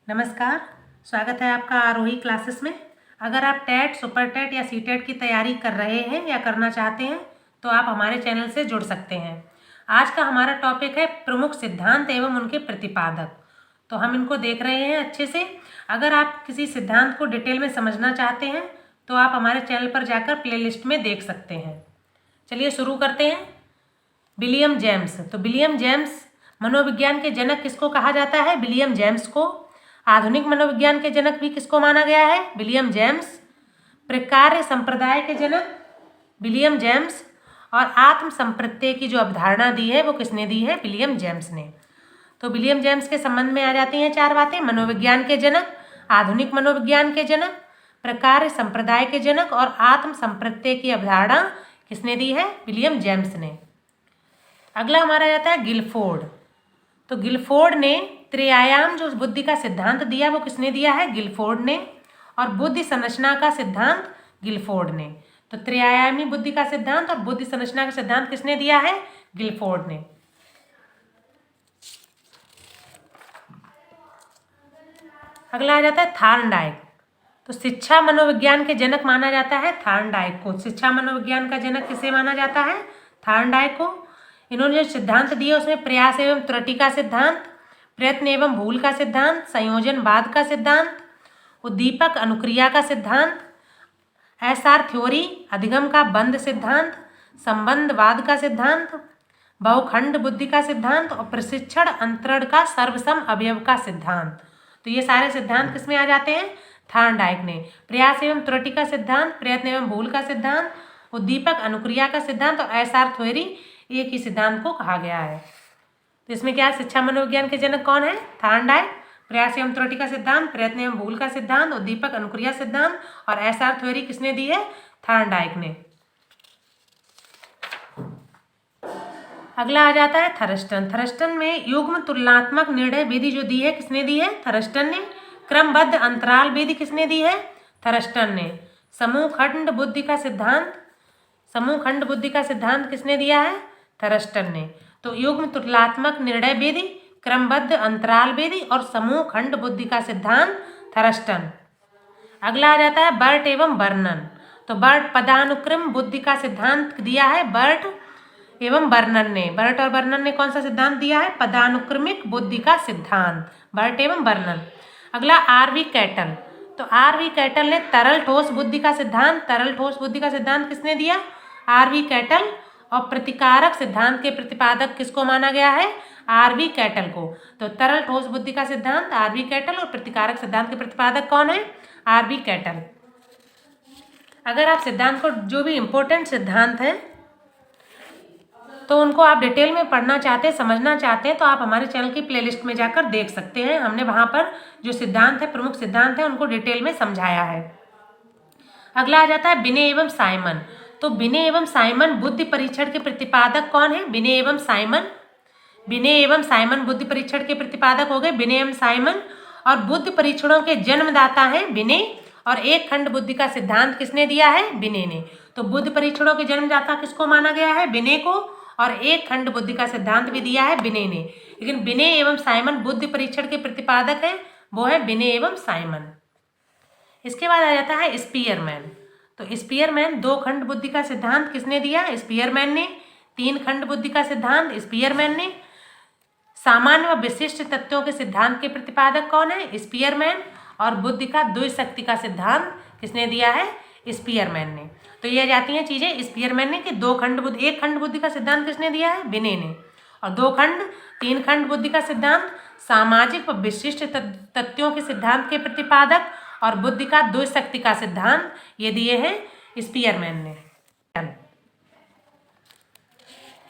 नमस्कार। स्वागत है आपका आरोही क्लासेस में। अगर आप टेट, सुपर टेट या सी टेट की तैयारी कर रहे हैं या करना चाहते हैं तो आप हमारे चैनल से जुड़ सकते हैं। आज का हमारा टॉपिक है प्रमुख सिद्धांत एवं उनके प्रतिपादक। तो हम इनको देख रहे हैं अच्छे से। अगर आप किसी सिद्धांत को डिटेल में समझना चाहते हैं तो आप हमारे चैनल पर जाकर प्लेलिस्ट में देख सकते हैं। चलिए शुरू करते हैं। William James. तो विलियम जेम्स मनोविज्ञान के जनक किसको कहा जाता है? विलियम जेम्स को। आधुनिक मनोविज्ञान के जनक भी किसको माना गया है? William James. प्रकार्य संप्रदाय के जनक विलियम जेम्स। और आत्म संप्रत्यय की जो अवधारणा दी है वो किसने दी है? विलियम जेम्स ने। तो विलियम जेम्स के संबंध में आ जाती हैं चार बातें। मनोविज्ञान के जनक, आधुनिक मनोविज्ञान के जनक, प्रकार्य संप्रदाय के जनक और आत्म संप्रत्यय की अवधारणा किसने दी है? विलियम जेम्स ने। अगला हमारा जाता है गिलफोर्ड। तो गिलफोर्ड ने त्रिआयाम जो बुद्धि का सिद्धांत दिया वो किसने दिया है? गिलफोर्ड ने। और बुद्धि संरचना का सिद्धांत गिलफोर्ड ने। तो त्रिआयामी बुद्धि का सिद्धांत और बुद्धि संरचना का सिद्धांत किसने दिया है? गिलफोर्ड ने। अगला आ जाता है थॉर्नडाइक। तो शिक्षा मनोविज्ञान के जनक माना जाता है थॉर्नडाइक को। शिक्षा मनोविज्ञान का जनक किसे माना जाता है? थॉर्नडाइक को। इन्होंने जो सिद्धांत दिए उसमें प्रयास एवं त्रुटि का सिद्धांत, प्रयत्न एवं भूल का सिद्धांत, संयोजनवाद का सिद्धांत, उद्दीपक अनुक्रिया का सिद्धांत, एसआर थ्योरी, अधिगम का बंद सिद्धांत, संबंधवाद का सिद्धांत, बहुखंड बुद्धि का सिद्धांत और प्रशिक्षण अंतरण का सर्वसम अवयव का सिद्धांत। तो ये सारे सिद्धांत किसमें आ जाते हैं? थॉर्नडाइक ने। प्रयास एवं त्रुटि का सिद्धांत, प्रयत्न एवं भूल का सिद्धांत, उद्दीपक अनुक्रिया का सिद्धांत और एसआर थ्योरी, एक ही सिद्धांत को कहा गया है। तो इसमें क्या है? शिक्षा मनोविज्ञान के जनक कौन है? थॉर्नडाइक। प्रयास एवं त्रुटि का सिद्धांत, प्रयत्न एवं भूल का सिद्धांत, उद्दीपक अनुक्रिया सिद्धांत और एसआर थ्योरी किसने दी है? थॉर्नडाइक ने। अगला आ जाता है थर्स्टन। थर्स्टन में युग्म तुलनात्मक निर्णय विधि जो दी है किसने दी है? थर्स्टन ने। क्रमबद्ध अंतराल विधि किसने दी है? थर्स्टन ने। समूह खंड बुद्धि का सिद्धांत, समूह खंड बुद्धि का सिद्धांत किसने दिया है? थर्स्टन ने। तो युग्म तुलनात्मक निर्णय विधि, क्रमबद्ध अंतराल विधि और समूह खंड बुद्धि का सिद्धांत थर्स्टन। अगला आ जाता है बर्ट एवं बर्नन। तो बर्ट पदानुक्रम बुद्धि का सिद्धांत दिया है बर्ट एवं बर्नन ने। बर्ट और बर्नन ने कौन सा सिद्धांत दिया है? पदानुक्रमिक बुद्धि का सिद्धांत, बर्ट एवं बर्नन। अगला आरवी कैटल। तो आरवी कैटल ने तरल ठोस बुद्धि का सिद्धांत, तरल ठोस बुद्धि का सिद्धांत किसने दिया? R V Cattell. और प्रतिकारक सिद्धांत के प्रतिपादक किसको माना गया है? आरवी कैटल को। तो तरल ठोस बुद्धि का सिद्धांत आरवी कैटल और प्रतिकारक सिद्धांत के प्रतिपादक कौन है? R V Cattell. अगर आप सिद्धांत को जो भी इंपॉर्टेंट सिद्धांत हैं तो उनको आप डिटेल में पढ़ना चाहते हैं, समझना चाहते हैं तो आप हमारे चैनल की प्लेलिस्ट में जाकर देख सकते हैं। हमने वहाँ पर जो सिद्धांत है, प्रमुख सिद्धांत है, उनको डिटेल में समझाया है। अगला आ जाता है बिने एवं साइमन। तो बिने एवं साइमन बुद्धि परीक्षण के प्रतिपादक कौन है? बिने एवं साइमन। बिने एवं साइमन बुद्धि परीक्षण के प्रतिपादक हो गए बिने एवं साइमन। और बुद्धि परीक्षणों के जन्मदाता हैं बिने। और एक खंड बुद्धि का सिद्धांत किसने दिया है? बिने ने। तो बुद्धि परीक्षणों के जन्मदाता किसको माना गया है? बिने को। और एक खंड बुद्धि का सिद्धांत भी दिया है बिने ने। लेकिन बिने एवं साइमन बुद्धि परीक्षण के प्रतिपादक हैं, वो है बिने एवं साइमन। इसके बाद आ जाता है स्पीयरमैन। तो स्पीयरमैन दो खंड बुद्धि का सिद्धांत किसने दिया? स्पीयरमैन ने। तीन खंड बुद्धि का सिद्धांत स्पीयरमैन ने। सामान्य व विशिष्ट तत्वों के सिद्धांत के प्रतिपादक कौन है? स्पीयरमैन। और बुद्धि का द्विशक्ति का सिद्धांत किसने दिया है? स्पीयरमैन ने। तो ये जाती हैं चीजें स्पीयरमैन ने कि दो खंड बुद्धि, एक खंड बुद्धि का सिद्धांत किसने दिया है? बिने ने। और दो खंड, तीन खंड बुद्धि का सिद्धांत सामाजिक व विशिष्ट तत्वों के सिद्धांत के प्रतिपादक और बुद्धि का द्विशक्ति का सिद्धांत ये दिए हैं स्पीयरमैन ने।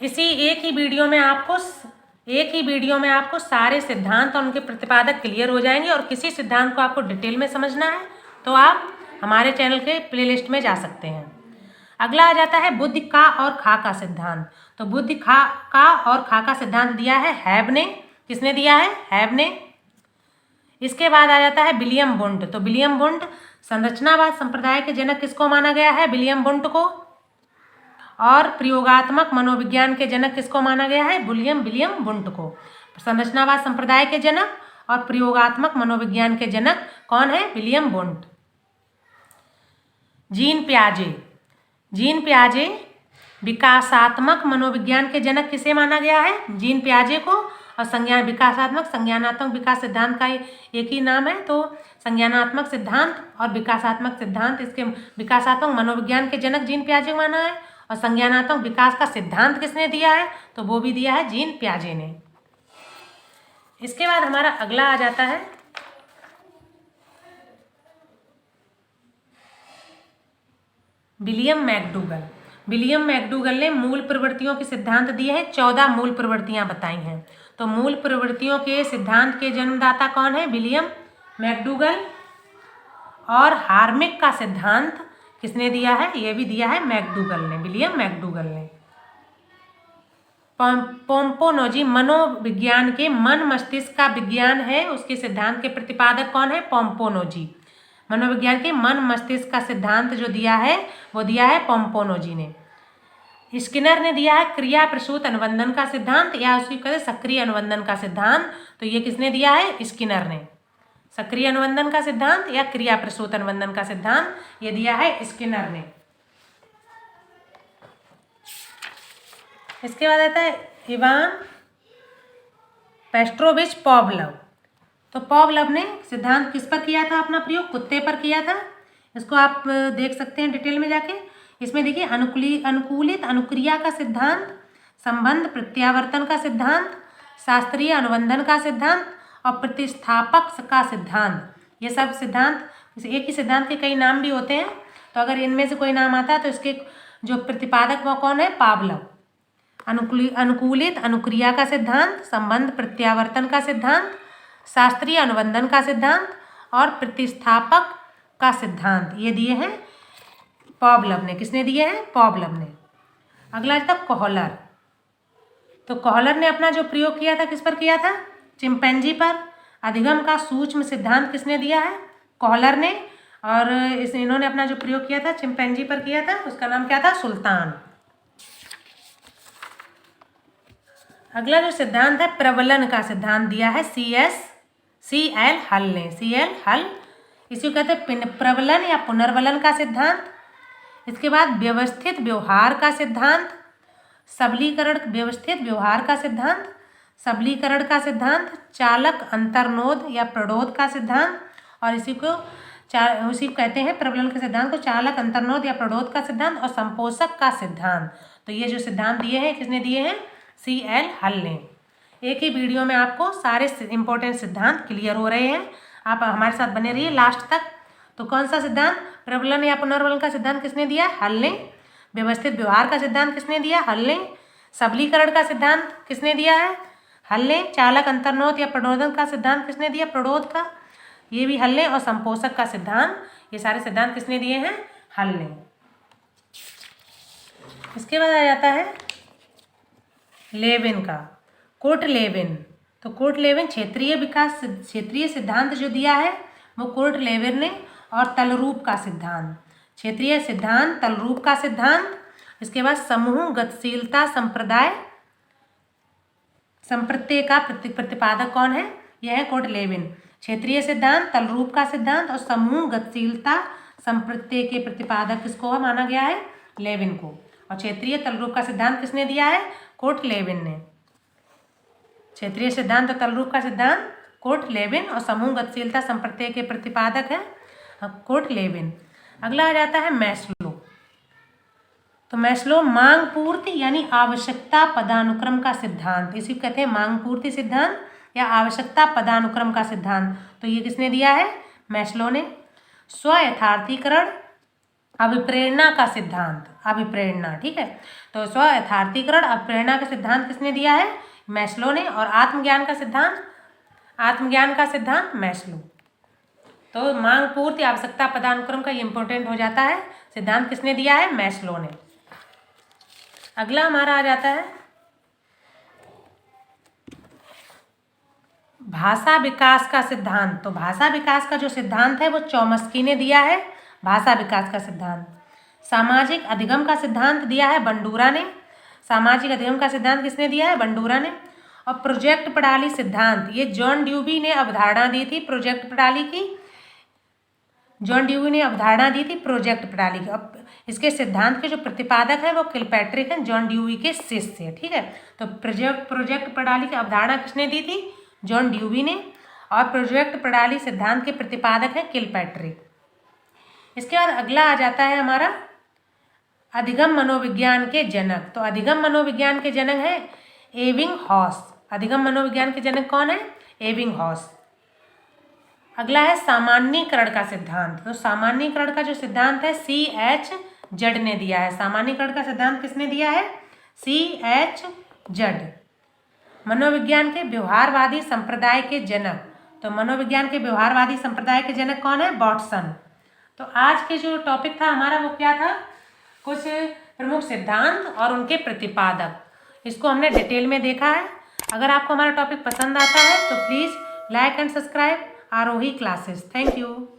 इसी एक ही वीडियो में आपको सारे सिद्धांत और उनके प्रतिपादक क्लियर हो जाएंगे। और किसी सिद्धांत को आपको डिटेल में समझना है तो आप हमारे चैनल के प्लेलिस्ट में जा सकते हैं। अगला आ जाता है बुद्धि का और खा का सिद्धांत। तो बुद्धि का और खा का सिद्धांत दिया है हैब ने। किसने दिया है? हैब ने। इसके बाद आ जाता है विलियम वुंड। तो विलियम वुंड संरचनावाद संप्रदाय के जनक किसको माना गया है? विलियम वुंड को। और प्रयोगात्मक मनोविज्ञान के जनक किसको माना गया है? विलियम वुंड को। संरचनावाद संप्रदाय के जनक और प्रयोगात्मक मनोविज्ञान के जनक कौन है? William Wundt. जीन पियाजे। जीन पियाजे विकासात्मक मनोविज्ञान के जनक किसे माना गया है? जीन पियाजे को। और संज्ञानात्मक विकास सिद्धांत का एक ही नाम है, तो संज्ञानात्मक सिद्धांत और विकासात्मक सिद्धांत, इसके विकासात्मक मनोविज्ञान के जनक जीन पियाजे को माना है। और संज्ञानात्मक विकास का सिद्धांत किसने दिया है? तो वो भी दिया है जीन पियाजे ने। इसके बाद हमारा अगला आ जाता है विलियम मैकडूगल। विलियम मैकडूगल ने मूल प्रवृत्तियों के सिद्धांत दिए हैं, 14 मूल प्रवृत्तियां बताई हैं। तो मूल प्रवृत्तियों के सिद्धांत के जन्मदाता कौन है? William McDougall. और हार्मिक का सिद्धांत किसने दिया है? यह भी दिया है मैकडूगल ने, विलियम मैकडूगल ने। पोम्पोनोजी मनोविज्ञान के मन मस्तिष्क का विज्ञान है, उसके सिद्धांत के प्रतिपादक कौन है? पोम्पोनोजी। मनोविज्ञान के मन मस्तिष्क का सिद्धांत जो दिया है वो दिया है पोम्पोनोजी ने। स्किनर ने दिया है क्रिया प्रसूत अनुबंधन का सिद्धांत, या उसकी कहते सक्रिय अनुबंधन का सिद्धांत। तो ये किसने दिया है? स्किनर ने। सक्रिय अनुबंधन का सिद्धांत या क्रिया प्रसूत अनुबंधन का सिद्धांत ये दिया है स्किनर ने। इसके बाद आता है इवान पेस्ट्रोविच पॉवलोव। तो पॉवलोव ने सिद्धांत किस पर किया था अपना प्रयोग? कुत्ते पर किया था। इसको आप देख सकते हैं डिटेल में जाके। इसमें देखिए अनुकूलित अनुक्रिया का सिद्धांत, संबंध प्रत्यावर्तन का सिद्धांत, शास्त्रीय अनुबंधन का सिद्धांत और प्रतिस्थापक का सिद्धांत, ये सब सिद्धांत, एक ही सिद्धांत के कई नाम भी होते हैं। तो अगर इनमें से कोई नाम आता है तो इसके जो प्रतिपादक वो कौन है? पावलोव। अनुकूलित अनुक्रिया का सिद्धांत, संबंध प्रत्यावर्तन का सिद्धांत, शास्त्रीय अनुबंधन का सिद्धांत और प्रतिस्थापक का सिद्धांत, ये दिए हैं पॉवलोव ने। किसने दिए हैं? पॉवलोव ने। अगला था कोहलर। तो कोहलर ने अपना जो प्रयोग किया था किस पर किया था? चिंपैंजी पर। अधिगम का सूक्ष्म सिद्धांत किसने दिया है? कोहलर ने। और इन्होंने अपना जो प्रयोग किया था चिंपैंजी पर किया था, उसका नाम क्या था? सुल्तान। अगला जो सिद्धांत है प्रबलन का सिद्धांत दिया है CL हल ने। CL हल, इसी को कहते हैं प्रबलन या पुनर्वलन का सिद्धांत। इसके बाद व्यवस्थित व्यवहार का सिद्धांत, सबलीकरण व्यवस्थित व्यवहार का सिद्धांत, सबलीकरण का सिद्धांत, चालक अंतर्नोद या प्रणोद का सिद्धांत, और उसी को कहते हैं प्रबलन के सिद्धांत को चालक अंतर्नोद या प्रणोद का सिद्धांत और संपोषक का सिद्धांत। तो ये जो सिद्धांत दिए हैं किसने दिए हैं? CL हल ने। एक ही वीडियो में आपको सारे इंपॉर्टेंट सिद्धांत क्लियर हो रहे हैं, आप हमारे साथ बने रहिए लास्ट तक। तो कौन सा सिद्धांत? प्रबलन या पुनर्वलन का सिद्धांत किसने दिया? हल ने। व्यवस्थित व्यवहार का सिद्धांत किसने दिया? हल ने। सबलीकरण का सिद्धांत किसने दिया है? हल ने। चालक अंतर्नोद या प्रणोदन का सिद्धांत किसने दिया? प्रणोद का, ये भी हल ने। और संपोषक का सिद्धांत, ये सारे सिद्धांत किसने दिए हैं? हल ने। इसके बाद आ जाता है लेविन का, कोर्ट लेविन। तो कोर्ट लेविन क्षेत्रीय सिद्धांत जो दिया है वो कोर्ट लेविन ने। और तलरूप का सिद्धांत, क्षेत्रीय सिद्धांत, तलरूप का सिद्धांत। इसके बाद समूह गतिशीलता संप्रत्यय का प्रतिपादक कौन है? यह है कोर्ट लेविन। क्षेत्रीय सिद्धांत, तलरूप का सिद्धांत और समूह गतिशीलता संप्रत्यय के प्रतिपादक किसको माना गया है? लेविन को। और क्षेत्रीय तलरूप का सिद्धांत किसने दिया है? कोर्ट लेविन ने। क्षेत्रीय सिद्धांत और तलरूप का सिद्धांत कोर्ट लेविन, और समूह गतिशीलता संप्रत्यय के प्रतिपादक है कोर्ट लेविन। अगला आ जाता है मैस्लो। तो मैस्लो मांग पूर्ति यानी आवश्यकता पदानुक्रम का सिद्धांत, इसी को कहते हैं मांग पूर्ति सिद्धांत या आवश्यकता पदानुक्रम का सिद्धांत। तो ये किसने दिया है? मैस्लो ने। स्व यथार्थीकरण अभिप्रेरणा का सिद्धांत, अभिप्रेरणा, ठीक है। तो स्व यथार्थीकरण अभिप्रेरणा का सिद्धांत किसने दिया है? मैस्लो ने। और आत्मज्ञान का सिद्धांत मैस्लो। तो मांग पूर्ति आवश्यकता पदानुक्रम का इंपॉर्टेंट हो जाता है, सिद्धांत किसने दिया है? मैस्लो ने। अगला हमारा आ जाता है भाषा विकास का सिद्धांत। तो भाषा विकास का जो सिद्धांत है वो चॉम्स्की ने दिया है, भाषा विकास का सिद्धांत। सामाजिक अधिगम का सिद्धांत दिया है बंडूरा ने। सामाजिक अधिगम का सिद्धांत किसने दिया है? बंडूरा ने। और प्रोजेक्ट प्रणाली सिद्धांत, ये जॉन ड्यूवी ने अवधारणा दी थी प्रोजेक्ट प्रणाली की। जॉन ड्यूवी ने अवधारणा दी थी प्रोजेक्ट प्रणाली की। अब इसके सिद्धांत के जो प्रतिपादक हैं वो किलपैट्रिक हैं, जॉन ड्यूवी के शिष्य हैं। ठीक है, तो प्रोजेक्ट प्रणाली की अवधारणा किसने दी थी? जॉन ड्यूवी ने। और प्रोजेक्ट प्रणाली सिद्धांत के प्रतिपादक हैं किलपैट्रिक। इसके बाद अगला आ जाता है हमारा अधिगम मनोविज्ञान के जनक। तो अधिगम मनोविज्ञान के जनक हैं एबिंगहॉस। अधिगम मनोविज्ञान के जनक कौन है? एबिंगहॉस। अगला है सामान्यीकरण का सिद्धांत। तो सामान्यीकरण का जो सिद्धांत है C.H. जड ने दिया है। सामान्यीकरण का सिद्धांत किसने दिया है? C.H. जड। मनोविज्ञान के व्यवहारवादी संप्रदाय के जनक। तो मनोविज्ञान के व्यवहारवादी संप्रदाय के जनक कौन है? वाटसन। तो आज के जो टॉपिक था हमारा वो क्या था? कुछ प्रमुख सिद्धांत और उनके प्रतिपादक। इसको हमने डिटेल में देखा है। अगर आपको हमारा टॉपिक पसंद आता है तो please like and subscribe Aarohi classes. Thank you.